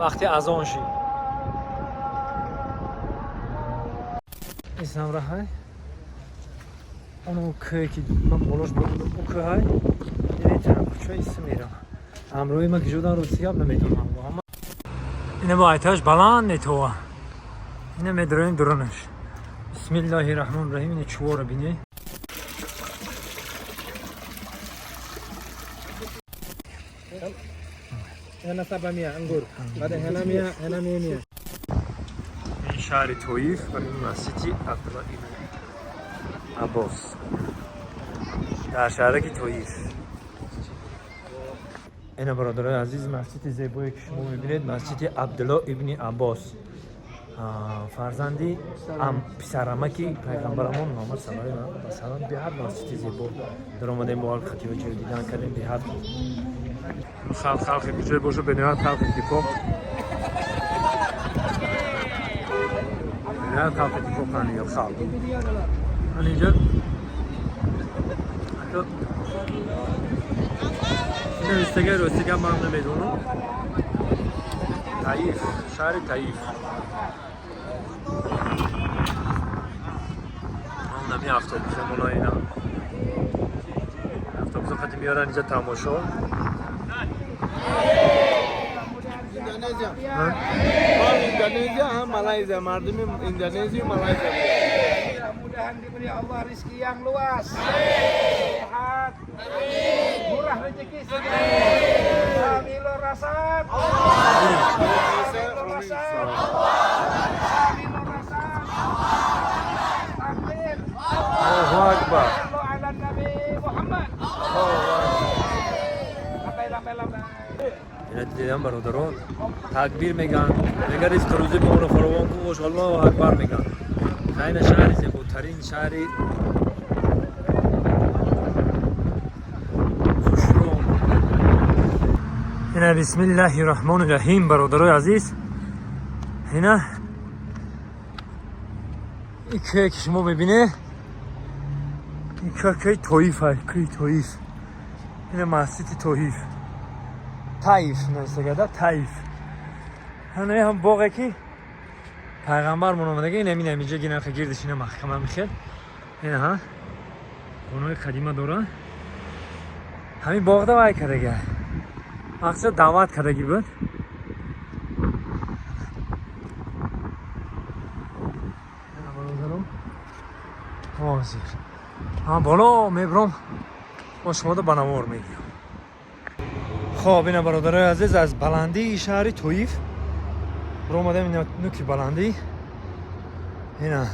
وقتی اذان شد اسم راه اونو که من بالاش بودم او که های نمیتونم چه اسم میرم امروی ما که جدا روسیاب نمیتونم اما اینه با ایتاش بلند تو اینه مدرن درنش بسم الله الرحمن الرحیم اینه چوار بینه هنا 700 انگور بعد هنا 100 هنا 100 این شهر طائف و این مسجد عبدالله ابن عباس در شهر طائف. این برادرای عزیز مسجد زیبایی که شما میبینید مسجد عبدالله ابن عباس فرزندی پسرمکی پیغمبرمون محمد صلی الله علیه و سلم به هر مسجد زیبا در اومدیم با خطی و چه دیدن کردیم به هر خلق بیجای باشه به نهایت خلق دیپا به نهایت خلق دیپا کنی یا خلق من اینجا اینجا رستگه من نمیدونم طائف شهر طائف اون نمی اتوبوس مولا اینا اتوبوس خاطی میارن اینجا تماشا Indonesia Malaysia mardum Indonesia Malaysia mudah-mudahan diberi Allah rezeki yang luas sehat murah rezeki samilo rasad samilo rasad samilo rasad takbir Allahu Akbar ala Nabi Muhammad lambai اینا دیدم برادران تکبیر میگن میگن ریفتروزی به اون فراوان کن و الله اکبر میگن این شهر زیباترین شهر خوشرو اینا بسم الله الرحمن الرحیم برادرای عزیز اینا این که شما ببینه این که طائف های که طائف این مسجد طائف طائف نمیشه طائف هنوی هم باقی که پیغمبر من اومده که نمی نمیجه گینه که گردش اینه محکمه میخواد اینه ها اونوی قدیمه دارن همین باغ دا وای کرده گه مقصد دعوت کرده گی بود بالا میبرم با شما دا بنوار میگیم. خب این برادرای عزیز از بلندی شهر طائف رو اومدم این نوکی بلندی این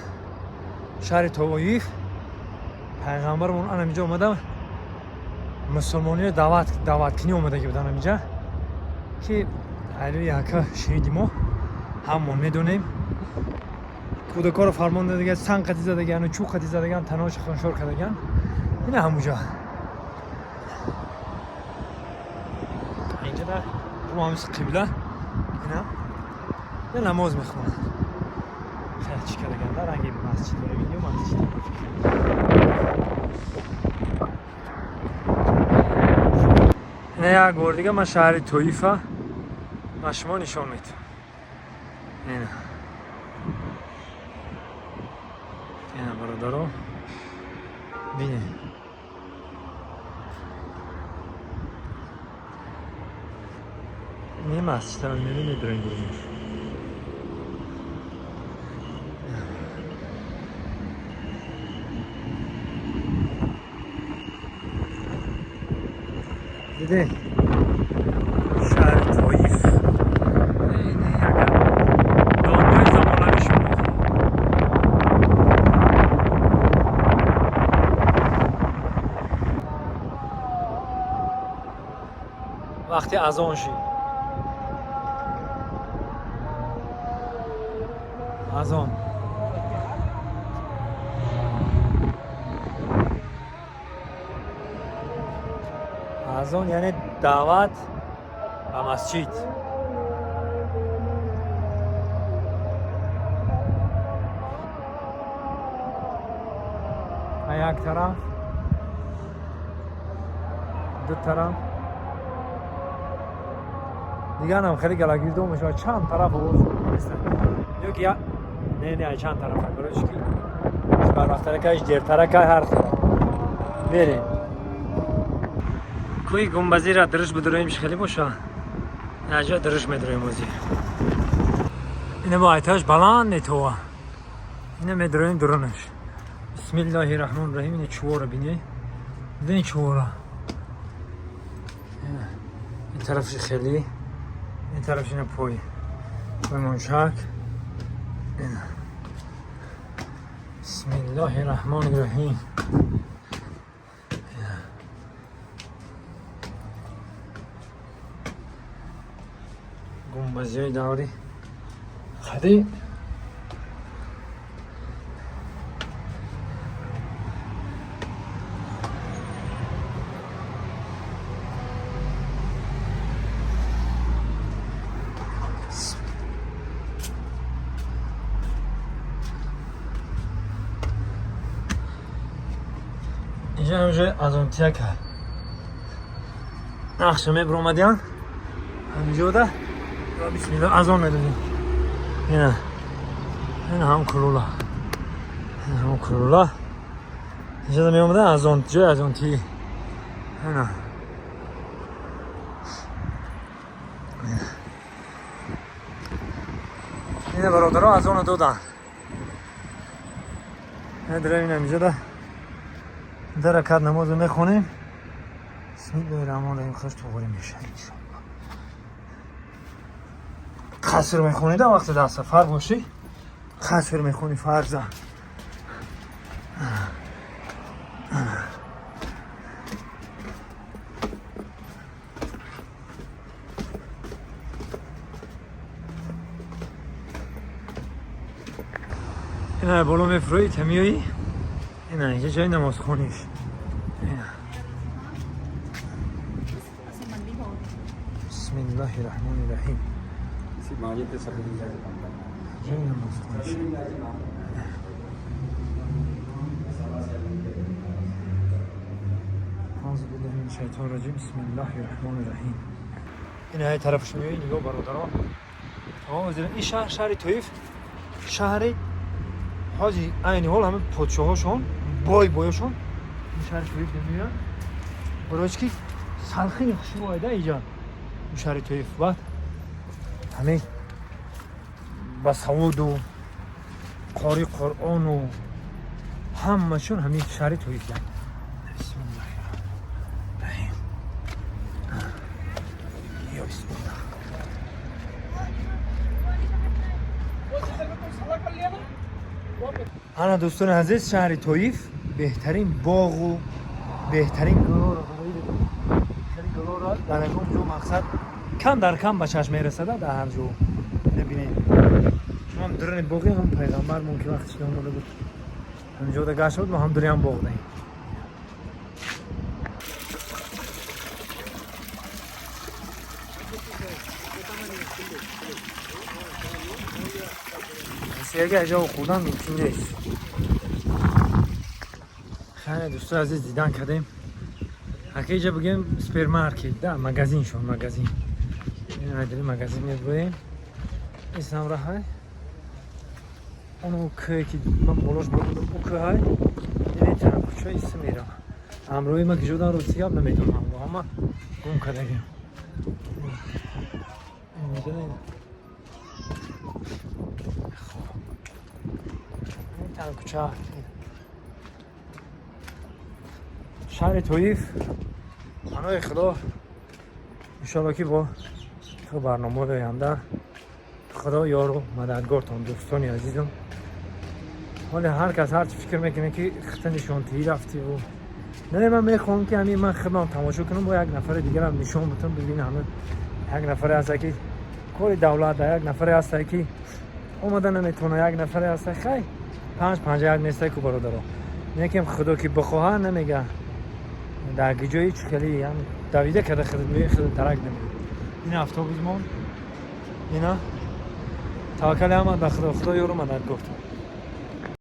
شهر طائف پیغمبرمون اینجا اومدم مسلمانی دعوت کنی اومده که بودن اینجا که علی یکا شهیدی ما همون میدونیم کودکار فرمان دادگان سنگ قدی زدگان و چوب قدی زدگان تناش خونشور کردگان این همونجا اینجا در رو همس قبله اینا یه نماز میخونن خیلی چی کردگان در رنگی مسجد داره ویدیو مسجد اینا یک بار دیگه من شهر طائفه من شما نشان میدم اینا برادرها بینه این مسجد هم میبینید رنگ برونش دیده شهر طائف اینه یکم دانگاه زمانه شما وقتی اذان شد اذان اذان یعنی دعوت و مسجد یک طرف دو طرف دیگه هم خیلی گلاگیرده میشه چند طرف نیستن یکی نه چند طرف برایش کی بر وقت کاش دیرتر که هر طرف بریم کوی گنبزی را درش بدرویمش خیلی باشه نجا درش میدرویم موزی اینه با ایتاش بلند تو اینه میدرویم درونش بسم الله الرحمن الرحیم اینه چواره بینی ببین چواره این طرفش خیلی این طرفش اینه پوی منشک اینه بسم الله الرحمن الرحیم گنبزی های داری خیلی اینجا همجا از اون تیک نقشه میبر اومدیم همینجا ده و بسم الله از اون میدونیم اینه هم کرولا اینه هم کرولا اینجا ده میامده از اون جای از اون تی اینه اینه برادرها از اون دادن اینه داریم اینجا ده در رکعت نماز میخونیم بسم الله الرحمن الرحیم خوش توباری میشه انشاءالله قصر میخونید وقتی در سفر باشی قصر میخونی فرضا اینه بالا میفروی تمیایی اینه یه جای نماز خونیش اینه بسم الله الرحمن الرحیم جای نماز خونیش اعوذ بالله من الشیطان الرجیم بسم الله الرحمن الرحیم اینه های طرفش میایی نگاه برادرها این شهر طایف شهری حاجی aynı حال همه پادشاهاشون بایشون شهر طایف میان برای که سلخی خوشی وایده اینجا شهر طایف بعد همه با سواد و قاری قرآن و همشون همین شهر طایف یعنی بسم الله الرحمن یا بسم الله انا دوستان عزیز شهر طایف بهترین باغ و بهترین گلو را در اون جو مقصد کم در کم به چشم میرسده در هر جو ببینید شما هم درون باغی هم پیغمبر ممکن وقتش نموده بود همینجا ده گشت بود ما هم دوریم باغ دهیم اگه اجا خودم ممکن نیست خیلی دوستان عزیز دیدن کردیم اگه اینجا بگیم سپر مارکت ده مگزین شون مگزین این عدلی مگزین میبریم اسم را های اونو که من بولوش بودم او که های این طرف چه اسم میرم امروی ما که جدا رو سیاب نمیتونم اما گم کردیم میدونید کوچه شهر طایف منوی خدا انشاءالله که با برنامه آینده خدا یارو مددگارتان دوستانی عزیزم حالا هر کس هر چی فکر میکنه که خط نشانتی رفتی و نه من میخوام که همین من خدمت تماشا کنم با یک نفر دیگر هم نشان بدم ببین همه یک نفر هست که کار دولت ده یک نفر هست که اومده نمیتونه یک نفر هست خیلی 5 یک نیسته که برادرها میگم خدا که بخواه نمیگه در گیجایی چی خیلی هم دویده کرده خدمه خیلی ترک نمیده این هفته بزمان اینا توکل احمد به خدا یارو مدد گفت